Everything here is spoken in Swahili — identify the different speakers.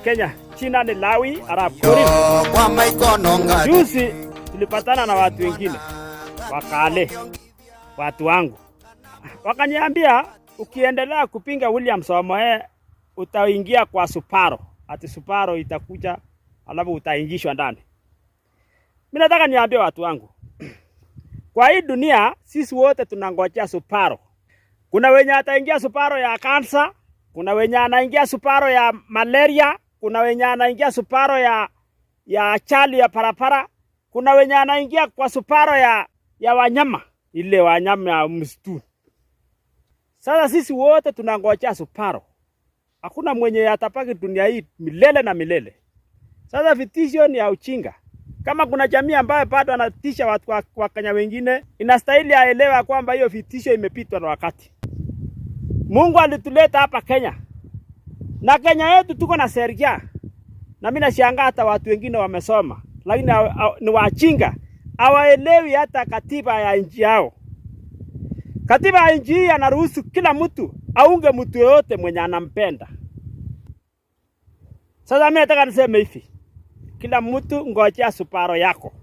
Speaker 1: Kenya. Jina ni Lawi Arap Korir. Juzi tulipatana na watu wengine wakale, watu wangu wakaniambia, ukiendelea kupinga William Samoei utaingia kwa Suparo, ati Suparo itakuja alafu utaingishwa ndani. Mimi nataka niambie watu wangu, kwa hii dunia sisi wote tunangojea Suparo. Kuna wenye ataingia Suparo ya kansa, kuna wenye anaingia Suparo ya malaria, kuna wenye anaingia Suparo ya chali ya parapara, kuna wenye anaingia kwa Suparo ya wanyama, ile wanyama ya msitu. Sasa sisi wote tunangojea Suparo. Hakuna mwenye atapaki dunia hii milele na milele. Sasa vitisho ni ya uchinga. Kama kuna jamii ambayo bado anatisha watu wa Kenya wengine, inastahili aelewa kwamba hiyo vitisho imepitwa na wakati. Mungu alituleta hapa Kenya. Na Kenya yetu tuko na sheria. Na mimi nashangaa hata watu wengine wamesoma, lakini ni wachinga. Hawaelewi hata katiba ya nchi yao. Katiba ya nchi hii anaruhusu kila mtu aunge mtu yote mwenye anampenda. Sasa mimi nataka niseme hivi, kila mtu ngojea Suparo yako.